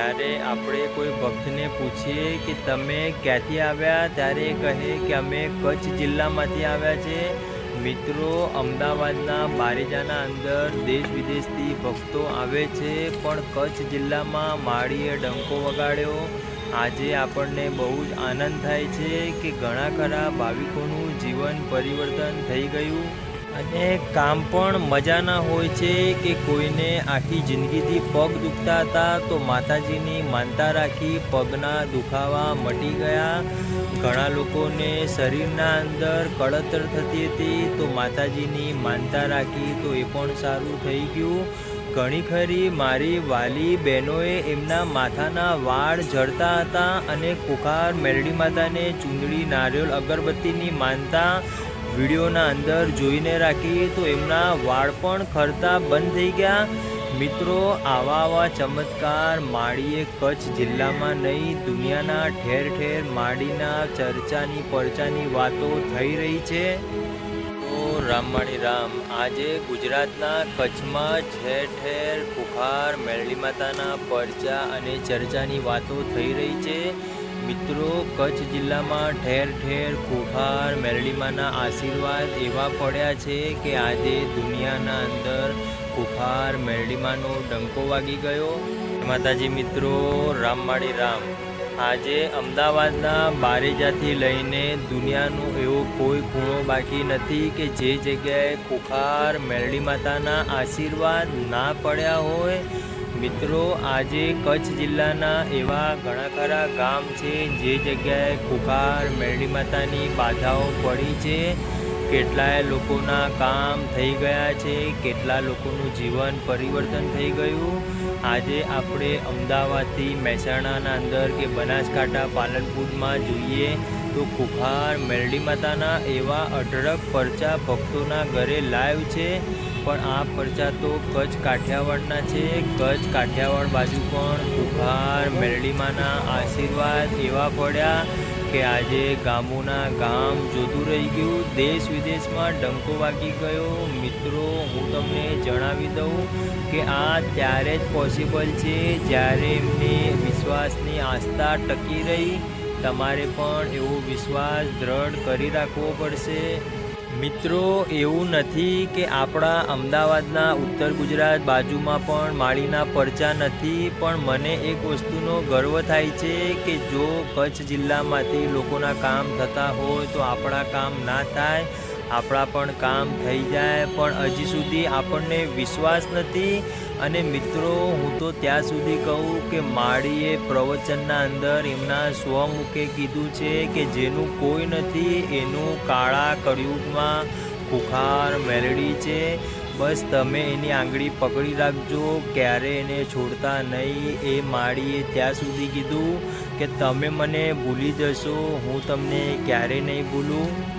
જ્યારે આપણે કોઈ ભક્તને પૂછીએ કે તમે ક્યાંથી આવ્યા, ત્યારે કહે કે અમે કચ્છ જિલ્લામાંથી આવ્યા છે. મિત્રો, અમદાવાદના બારેજાના અંદર દેશ વિદેશથી ભક્તો આવે છે, પણ કચ્છ જિલ્લામાં માળીએ ડંકો વગાડ્યો. આજે આપણને બહુ જ આનંદ થાય છે કે ઘણા ખરા ભાવિકોનું જીવન પરિવર્તન થઈ ગયું. અને કામ પણ મજાના હોય છે કે કોઈને આખી જિંદગીથી પગ દુખતા હતા તો માતાજીની માનતા રાખી પગના દુખાવા મટી ગયા. ઘણા લોકોને શરીરના અંદર કળતર થતી હતી તો માતાજીની માનતા રાખી તો એ પણ સારું થઈ ગયું. ઘણી ખરી મારી વાલી બહેનોએ એમના માથાના વાળ ઝડતા હતા અને કુખાર મેરડી માતાને ચૂંદડી, નારિયેળ, અગરબત્તીની માનતા વિડીયોના અંદર જોઈને રાખી તો એમના વાળ પણ ખરતા બંધ થઈ ગયા. મિત્રો, આવા ચમત્કાર માળીએ કચ્છ જિલ્લામાં નહીં, દુનિયાના ઠેર ઠેર માળીના ચર્ચાની પરચાની વાતો થઈ રહી છે. તો રામમાળી રામ, આજે ગુજરાતના કચ્છમાં ઠેર ઠેર કુખાર મેરડી માતાના પરચા અને ચર્ચાની વાતો થઈ રહી છે. મિત્રો, કચ્છ જિલ્લામાં ઠેર ઠેર કુખાર મેરડીમાના આશીર્વાદ એવા પડ્યા છે કે આજે દુનિયાના અંદર કુખાર મેરડીમાનો ડંકો વાગી ગયો. માતાજી મિત્રો, રામમાળી રામ. આજે અમદાવાદના બારેજાથી લઈને દુનિયાનો એવો કોઈ ખૂણો બાકી નથી કે જે જગ્યાએ કુખાર મેરડી માતાના આશીર્વાદ ના પડ્યા હોય. મિત્રો, આજે કચ્છ જિલ્લાના એવા ઘણા ખરા ગામ છે જે જગ્યાએ કુખાર મેરડી માતાની બાધાઓ પડી છે. કેટલાય લોકોના કામ થઈ ગયા છે, કેટલા લોકોનું જીવન પરિવર્તન થઈ ગયું. આજે આપણે અમદાવાદથી મહેસાણાના અંદર કે બનાસકાંઠા, પાલનપુરમાં જોઈએ તો કુખાર મેરડી માતાના એવા અઢળક પરચા ભક્તોના ઘરે લાઈવ છે. પણ આ પરચા તો કચ્છ કાઠિયાવાડના છે. કચ્છ કાઠિયાવાડ બાજુ પણ કુખાર મેરડીમાના આશીર્વાદ એવા પડ્યા કે આજે ગામોના ગામ જોતું રહી ગયું. દેશ વિદેશમાં ડંકો વાગી ગયો. મિત્રો, હું તમને જણાવી દઉં કે આ ત્યારે જ પોસિબલ છે જ્યારે એમને વિશ્વાસની આસ્થા ટકી રહી. તમારે પણ એવો વિશ્વાસ દ્રઢ કરી રાખવો પડશે. મિત્રો, એવું નથી કે આપણા અમદાવાદના ઉત્તર ગુજરાત બાજુમાં પણ માળીના પરચા નથી, પણ મને એક વસ્તુનો ગર્વ થાય છે કે જો કચ્છ જિલ્લામાંથી લોકોના કામ થતા હોય તો આપણા કામ ના થાય, આપણા પણ કામ થઈ જાય, પણ હજી સુધી આપણને વિશ્વાસ નથી. અને મિત્રો, હું તો ત્યાં સુધી કહું કે માળીએ પ્રવચનના અંદર એમના સ્વમુખે કીધું છે કે જેનું કોઈ નથી એનું કાળા કળિયુગમાં કુખાર મેરડી છે. બસ તમે એની આંગળી પકડી રાખજો, ક્યારે એને છોડતા નહીં. એ માળીએ ત્યાં સુધી કીધું કે તમે મને ભૂલી જશો, હું તમને ક્યારે નહીં ભૂલું.